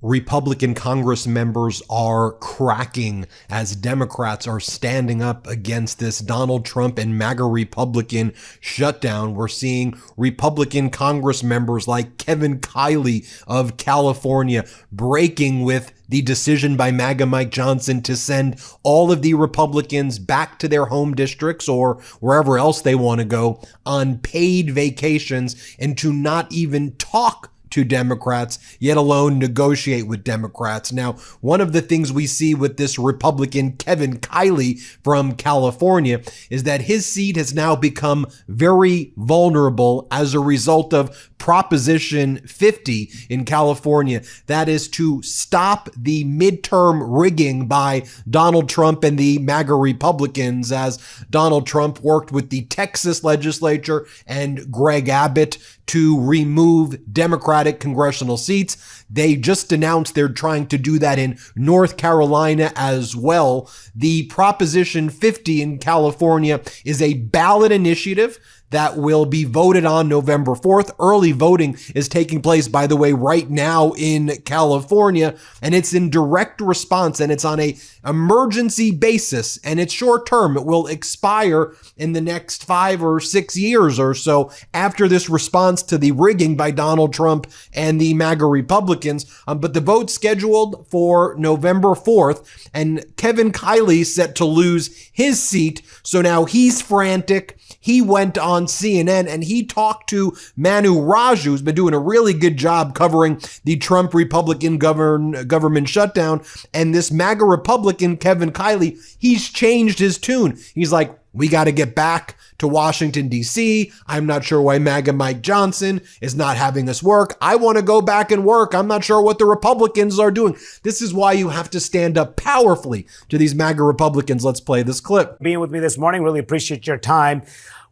Republican Congress members are cracking as Democrats are standing up against this Donald Trump and MAGA Republican shutdown. We're seeing Republican Congress members like Kevin Kiley of California breaking with the decision by MAGA Mike Johnson to send all of the Republicans back to their home districts or wherever else they want to go on paid vacations and to not even talk to Democrats, yet alone negotiate with Democrats. Now, one of the things we see with this Republican Kevin Kiley from California is that his seat has now become very vulnerable as a result of Proposition 50 in California. That is to stop the midterm rigging by Donald Trump and the MAGA Republicans, as Donald Trump worked with the Texas legislature and Greg Abbott to remove Democratic congressional seats. They just announced they're trying to do that in North Carolina as well. The Proposition 50 in California is a ballot initiative that will be voted on November 4th. Early voting is taking place, by the way, right now in California, and it's in direct response, and it's on a emergency basis, and it's short term. It will expire in the next 5 or 6 years or so after this response to the rigging by Donald Trump and the MAGA Republicans. But the vote's scheduled for November 4th, and Kevin Kiley set to lose his seat, so now he's frantic. He went on CNN and he talked to Manu Raju, who's been doing a really good job covering the Trump Republican government shutdown. And this MAGA Republican, Kevin Kiley, he's changed his tune. He's like, we got to get back to Washington, D.C. I'm not sure why MAGA Mike Johnson is not having us work. I want to go back and work. I'm not sure what the Republicans are doing. This is why you have to stand up powerfully to these MAGA Republicans. Let's play this clip. Being with me this morning, really appreciate your time.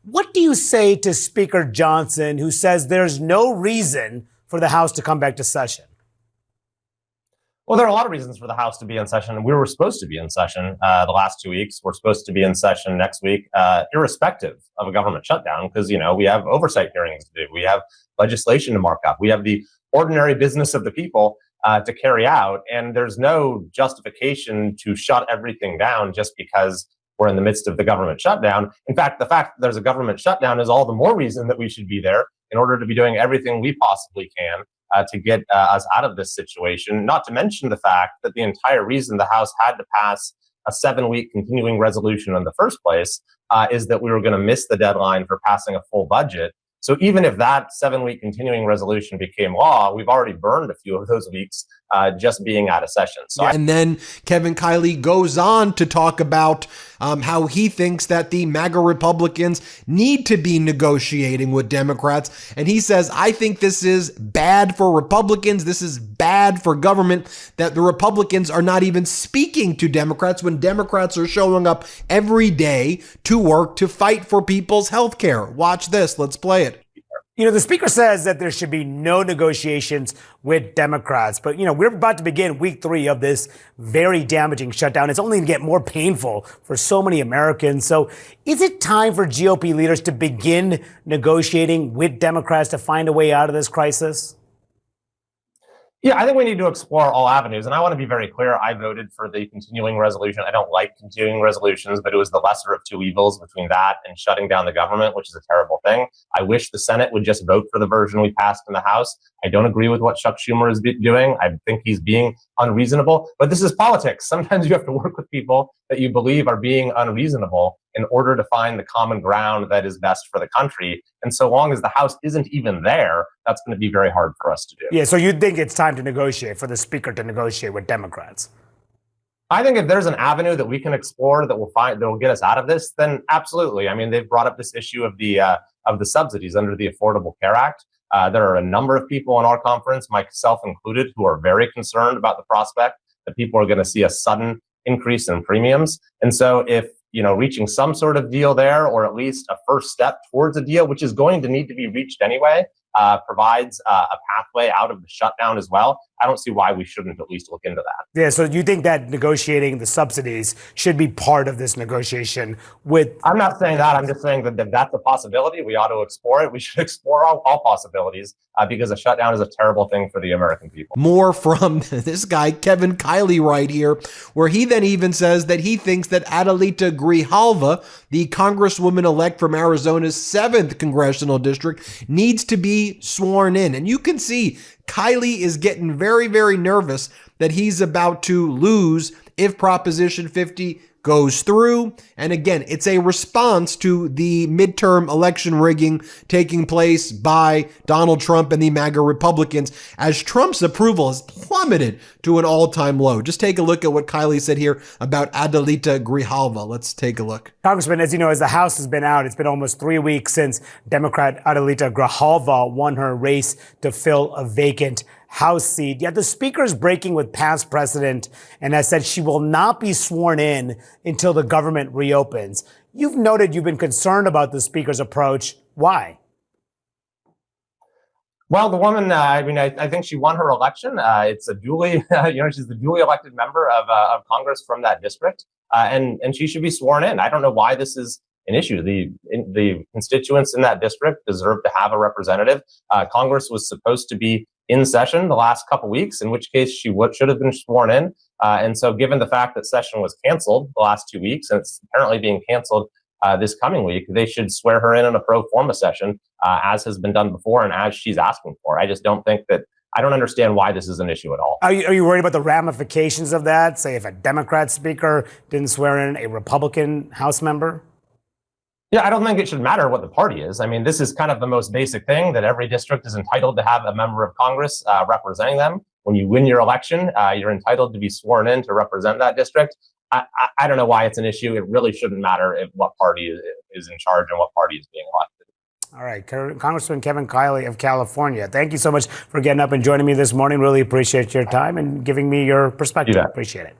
What do you say to Speaker Johnson, who says there's no reason for the House to come back to session? Well, there are a lot of reasons for the House to be in session. We were supposed to be in session the last 2 weeks. We're supposed to be in session next week, irrespective of a government shutdown, because, you know, we have oversight hearings to do. We have legislation to mark up. We have the ordinary business of the people to carry out. And there's no justification to shut everything down just because we're in the midst of the government shutdown. In fact, the fact that there's a government shutdown is all the more reason that we should be there in order to be doing everything we possibly can to get us out of this situation, not to mention the fact that the entire reason the House had to pass a 7-week continuing resolution in the first place is that we were going to miss the deadline for passing a full budget. So even if that 7-week continuing resolution became law, we've already burned a few of those weeks just being out of session. So and then Kevin Kiley goes on to talk about how he thinks that the MAGA Republicans need to be negotiating with Democrats. And he says, I think this is bad for Republicans. This is bad for government, that the Republicans are not even speaking to Democrats when Democrats are showing up every day to work to fight for people's health care. Watch this. Let's play it. You know, the speaker says that there should be no negotiations with Democrats. But, you know, we're about to begin week 3 of this very damaging shutdown. It's only going to get more painful for so many Americans. So is it time for GOP leaders to begin negotiating with Democrats to find a way out of this crisis? Yeah, I think we need to explore all avenues. And I want to be very clear. I voted for the continuing resolution. I don't like continuing resolutions, but it was the lesser of two evils between that and shutting down the government, which is a terrible thing. I wish the Senate would just vote for the version we passed in the House. I don't agree with what Chuck Schumer is doing. I think he's being unreasonable. But this is politics. Sometimes you have to work with people that you believe are being unreasonable in order to find the common ground that is best for the country. And so long as the House isn't even there, that's going to be very hard for us to do. Yeah, so you think it's time to negotiate, for the speaker to negotiate with Democrats? I think if there's an avenue that we can explore that will get us out of this, then absolutely. I mean, they've brought up this issue of the subsidies under the Affordable Care Act. There are a number of people in our conference, myself included, who are very concerned about the prospect that people are going to see a sudden increase in premiums. And so if, you know, reaching some sort of deal there, or at least a first step towards a deal, which is going to need to be reached anyway, provides a pathway out of the shutdown as well, I don't see why we shouldn't at least look into that. Yeah, so you think that negotiating the subsidies should be part of this negotiation with... I'm not saying that. I'm just saying that if that's a possibility, we ought to explore it. We should explore all possibilities because a shutdown is a terrible thing for the American people. More from this guy, Kevin Kiley, right here, where he then even says that he thinks that Adelita Grijalva, the Congresswoman-elect from Arizona's 7th congressional district, needs to be sworn in. And you can see Kiley is getting very, very nervous that he's about to lose if Proposition 50 goes through. And again, it's a response to the midterm election rigging taking place by Donald Trump and the MAGA Republicans as Trump's approval has plummeted to an all-time low. Just take a look at what Kiley said here about Adelita Grijalva. Let's take a look. Congressman, as you know, as the House has been out, it's been almost 3 weeks since Democrat Adelita Grijalva won her race to fill a vacant House seat. Yet the Speaker is breaking with past precedent and has said she will not be sworn in until the government reopens. You've noted you've been concerned about the Speaker's approach. Why? Well, the woman, I think she won her election. It's a duly, she's the duly elected member of Congress from that district, and she should be sworn in. I don't know why this is an issue. The constituents in that district deserve to have a representative. Congress was supposed to be in session the last couple weeks, in which case she should have been sworn in. And so given the fact that session was canceled the last 2 weeks, and it's apparently being canceled this coming week, they should swear her in a pro forma session, as has been done before and as she's asking for. I just don't understand why this is an issue at all. Are you worried about the ramifications of that? Say if a Democrat speaker didn't swear in a Republican House member? Yeah, I don't think it should matter what the party is. I mean, this is kind of the most basic thing that every district is entitled to have a member of Congress representing them. When you win your election, you're entitled to be sworn in to represent that district. I don't know why it's an issue. It really shouldn't matter what party is in charge and what party is being elected. All right, Congressman Kevin Kiley of California, thank you so much for getting up and joining me this morning. Really appreciate your time and giving me your perspective. Appreciate it.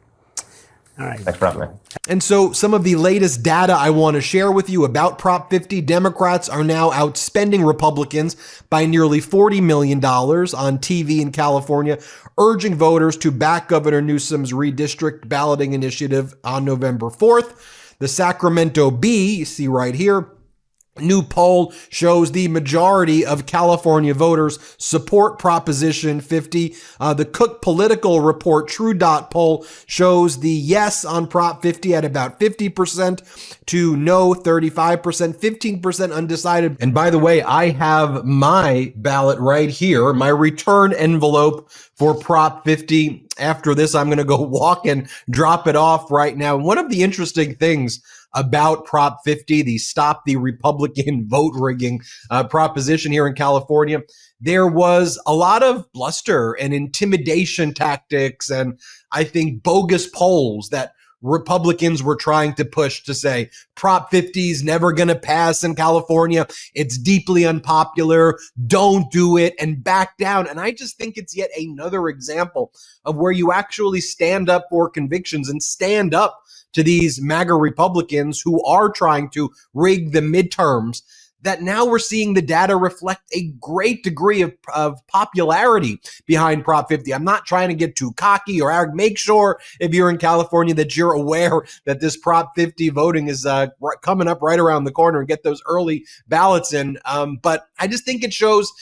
All right. Thanks for having me. And so some of the latest data I want to share with you about Prop 50, Democrats are now outspending Republicans by nearly $40 million on TV in California, urging voters to back Governor Newsom's redistrict balloting initiative on November 4th. The Sacramento Bee, you see right here, new poll shows the majority of California voters support Proposition 50. The Cook Political Report True Dot poll shows the yes on Prop 50 at about 50% to no 35%, 15% undecided. And by the way, I have my ballot right here, my return envelope for Prop 50. After this, I'm going to go walk and drop it off right now. One of the interesting things about Prop 50, the Stop the Republican Vote Rigging proposition here in California, there was a lot of bluster and intimidation tactics and I think bogus polls that Republicans were trying to push to say Prop 50 is never going to pass in California. It's deeply unpopular. Don't do it and back down. And I just think it's yet another example of where you actually stand up for convictions and stand up to these MAGA Republicans who are trying to rig the midterms, that now we're seeing the data reflect a great degree of popularity behind Prop 50. I'm not trying to get too cocky or arrogant. Make sure if you're in California that you're aware that this Prop 50 voting is coming up right around the corner and get those early ballots in. But I just think it shows,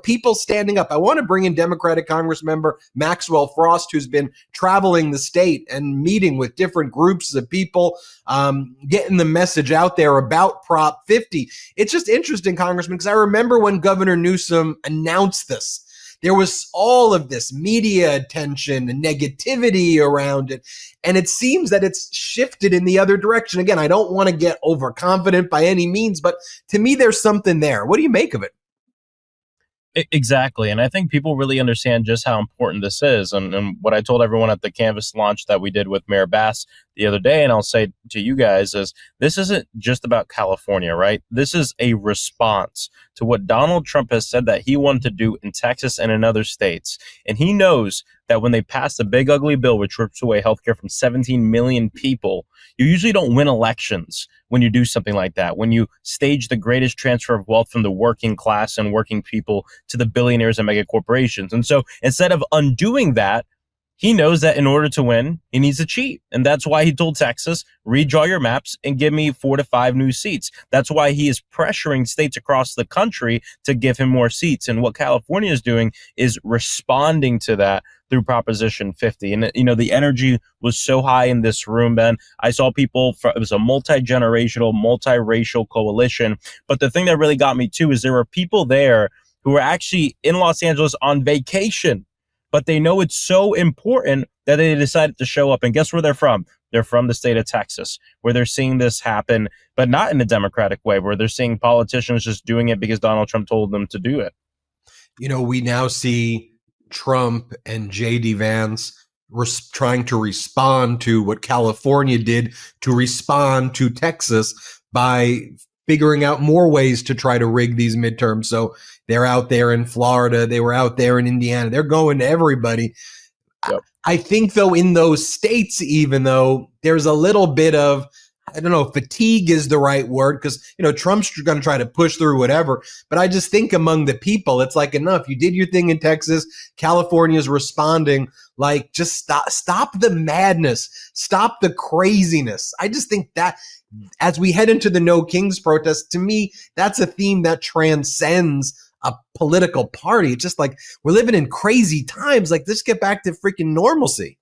people standing up. I want to bring in Democratic Congressman Maxwell Frost, who's been traveling the state and meeting with different groups of people, getting the message out there about Prop 50. It's just interesting, Congressman, because I remember when Governor Newsom announced this, there was all of this media attention and negativity around it. And it seems that it's shifted in the other direction. Again, I don't want to get overconfident by any means, but to me, there's something there. What do you make of it? Exactly. And I think people really understand just how important this is. And what I told everyone at the Canvas launch that we did with Mayor Bass the other day, and I'll say to you guys, is this isn't just about California, right? This is a response to what Donald Trump has said that he wanted to do in Texas and in other states. And he knows that when they pass the big ugly bill, which rips away healthcare from 17 million people, you usually don't win elections when you do something like that, when you stage the greatest transfer of wealth from the working class and working people to the billionaires and mega corporations. And so instead of undoing that, he knows that in order to win, he needs to cheat. And that's why he told Texas, redraw your maps and give me 4 to 5 new seats. That's why he is pressuring states across the country to give him more seats. And what California is doing is responding to that through Proposition 50. And, you know, the energy was so high in this room, Ben. I saw people, it was a multi-generational, multiracial coalition. But the thing that really got me too is there were people there who were actually in Los Angeles on vacation, but they know it's so important that they decided to show up. And guess where they're from? They're from the state of Texas, where they're seeing this happen, but not in a democratic way, where they're seeing politicians just doing it because Donald Trump told them to do it. You know, we now see Trump and J.D. Vance trying to respond to what California did to respond to Texas by figuring out more ways to try to rig these midterms. So they're out there in Florida. They were out there in Indiana. They're going to everybody. Yep. I think, though, in those states, even though there's a little bit of, I don't know, fatigue is the right word, because, you know, Trump's going to try to push through whatever. But I just think among the people, it's like, enough. You did your thing in Texas. California's responding. Like, just stop the madness. Stop the craziness. I just think that as we head into the No Kings protest, to me, that's a theme that transcends a political party. It's just like, we're living in crazy times. Like, let's get back to freaking normalcy.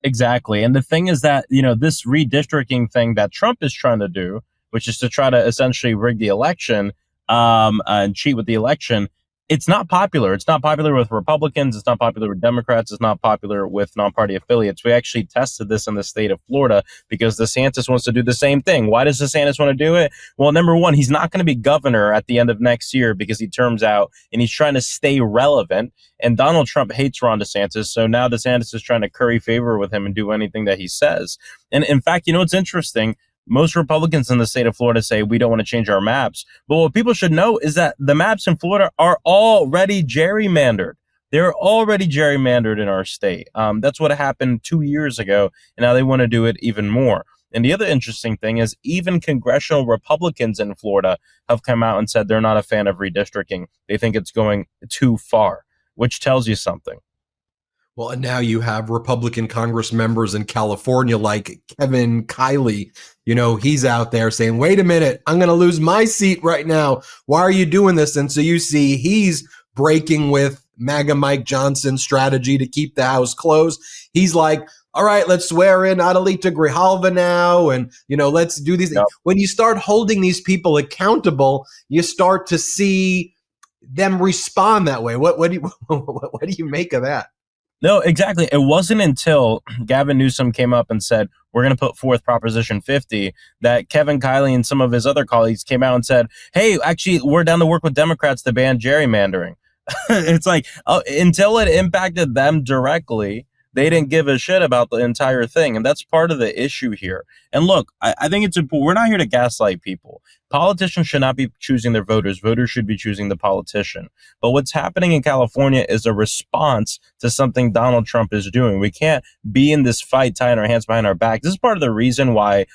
Exactly. And the thing is that, you know, this redistricting thing that Trump is trying to do, which is to try to essentially rig the election and cheat with the election, it's not popular. It's not popular with Republicans. It's not popular with Democrats. It's not popular with non-party affiliates. We actually tested this in the state of Florida because DeSantis wants to do the same thing. Why does DeSantis want to do it? Well, number one, he's not going to be governor at the end of next year because he terms out, and he's trying to stay relevant. And Donald Trump hates Ron DeSantis. So now DeSantis is trying to curry favor with him and do anything that he says. And in fact, you know, what's interesting? Most Republicans in the state of Florida say we don't want to change our maps. But what people should know is that the maps in Florida are already gerrymandered. They're already gerrymandered in our state. That's what happened 2 years ago. And now they want to do it even more. And the other interesting thing is even congressional Republicans in Florida have come out and said they're not a fan of redistricting. They think it's going too far, which tells you something. Well, and now you have Republican Congress members in California like Kevin Kiley. You know, he's out there saying, wait a minute, I'm going to lose my seat right now. Why are you doing this? And so you see he's breaking with MAGA Mike Johnson's strategy to keep the House closed. He's like, all right, let's swear in Adelita Grijalva now. And, you know, let's do these things. When you start holding these people accountable, you start to see them respond that way. What do you make of that? No, exactly. It wasn't until Gavin Newsom came up and said, we're going to put forth Proposition 50, that Kevin Kiley and some of his other colleagues came out and said, hey, actually, we're down to work with Democrats to ban gerrymandering. It's like, until it impacted them directly, they didn't give a shit about the entire thing. And that's part of the issue here. And look, I think it's important. We're not here to gaslight people. Politicians should not be choosing their voters. Voters should be choosing the politician. But what's happening in California is a response to something Donald Trump is doing. We can't be in this fight tying our hands behind our back. This is part of the reason why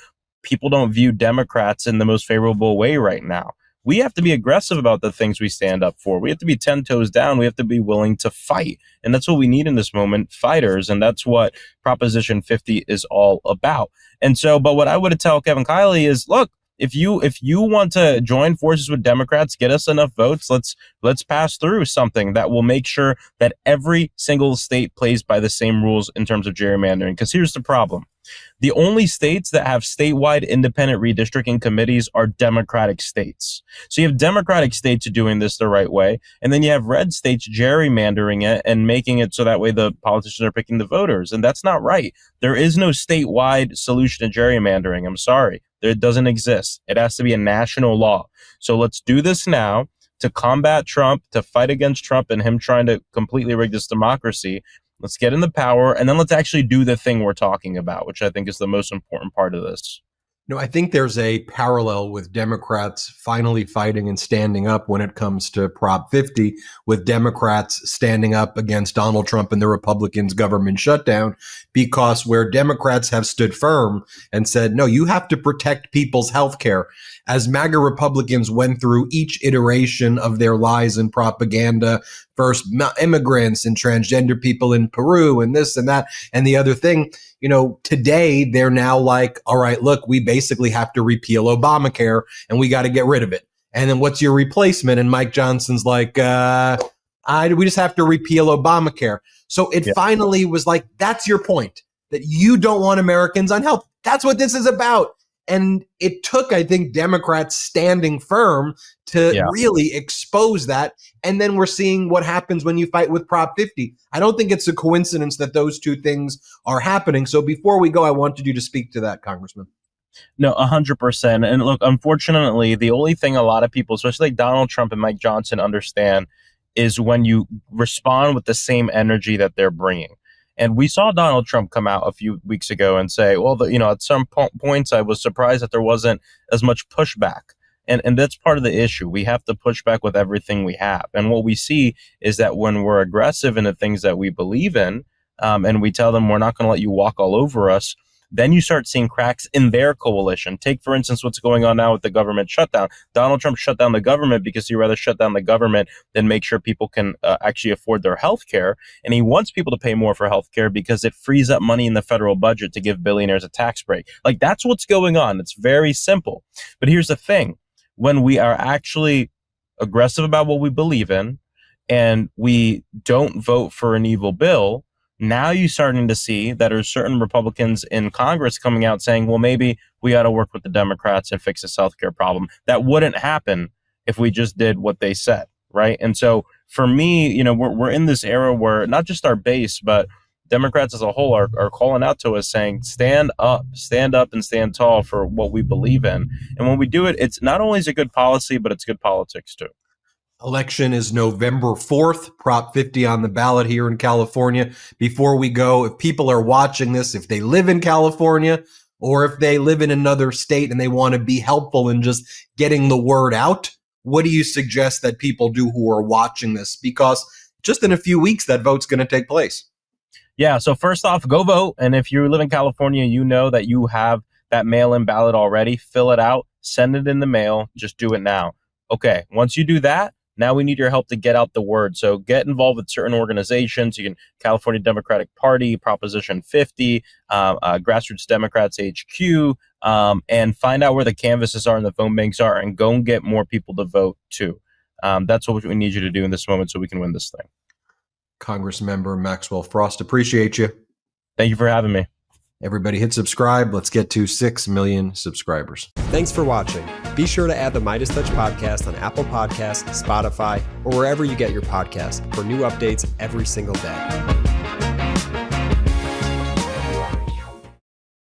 people don't view Democrats in the most favorable way right now. We have to be aggressive about the things we stand up for. We have to be 10 toes down. We have to be willing to fight. And that's what we need in this moment, fighters. And that's what Proposition 50 is all about. And so, but what I would tell Kevin Kiley is, look, if you want to join forces with Democrats, get us enough votes, let's pass through something that will make sure that every single state plays by the same rules in terms of gerrymandering. Because here's the problem. The only states that have statewide independent redistricting committees are Democratic states. So you have Democratic states doing this the right way, and then you have red states gerrymandering it and making it so that way the politicians are picking the voters. And that's not right. There is no statewide solution to gerrymandering. I'm sorry. It doesn't exist. It has to be a national law. So let's do this now to combat Trump, to fight against Trump and him trying to completely rig this democracy. Let's get in the power, and then let's actually do the thing we're talking about, which I think is the most important part of this. No, I think there's a parallel with Democrats finally fighting and standing up when it comes to Prop 50, with Democrats standing up against Donald Trump and the Republicans' government shutdown, because where Democrats have stood firm and said, no, you have to protect people's health care. As MAGA Republicans went through each iteration of their lies and propaganda, first immigrants and transgender people in Peru and this and that and the other thing, today they're now like, all right, look, we basically have to repeal Obamacare and we got to get rid of it. And then what's your replacement? And Mike Johnson's like, we just have to repeal Obamacare. So it finally was like, that's your point, that you don't want Americans on health. That's what this is about. And it took, I think, Democrats standing firm to really expose that. And then we're seeing what happens when you fight with Prop 50. I don't think it's a coincidence that those two things are happening. So before we go, I wanted you to speak to that, Congressman. No, 100%. And look, unfortunately, the only thing a lot of people, especially like Donald Trump and Mike Johnson, understand is when you respond with the same energy that they're bringing. And we saw Donald Trump come out a few weeks ago and say, well, at some points I was surprised that there wasn't as much pushback. And that's part of the issue. We have to push back with everything we have. And what we see is that when we're aggressive in the things that we believe in, and we tell them we're not going to let you walk all over us, then you start seeing cracks in their coalition. Take, for instance, what's going on now with the government shutdown. Donald Trump shut down the government because he'd rather shut down the government than make sure people can actually afford their health care. And he wants people to pay more for health care because it frees up money in the federal budget to give billionaires a tax break. Like, that's what's going on. It's very simple. But here's the thing. When we are actually aggressive about what we believe in and we don't vote for an evil bill, now you're starting to see that there's certain Republicans in Congress coming out saying, well, maybe we ought to work with the Democrats and fix this healthcare problem. That wouldn't happen if we just did what they said, right? And so for me, we're in this era where not just our base, but Democrats as a whole are calling out to us saying, stand up and stand tall for what we believe in. And when we do it, it's not only is it good policy, but it's good politics too. Election is November 4th, Prop 50 on the ballot here in California. Before we go, if people are watching this, if they live in California or if they live in another state and they want to be helpful in just getting the word out, what do you suggest that people do who are watching this? Because just in a few weeks, that vote's going to take place. Yeah, so first off, go vote. And if you live in California, you know that you have that mail-in ballot already. Fill it out, send it in the mail, just do it now. Okay, once you do that, now we need your help to get out the word. So get involved with certain organizations. You can California Democratic Party, Proposition 50, Grassroots Democrats HQ, and find out where the canvases are and the phone banks are and go and get more people to vote too. That's what we need you to do in this moment so we can win this thing. Congressmember Maxwell Frost, appreciate you. Thank you for having me. Everybody hit subscribe. Let's get to 6 million subscribers. Thanks for watching. Be sure to add the MeidasTouch podcast on Apple Podcasts, Spotify, or wherever you get your podcasts for new updates every single day.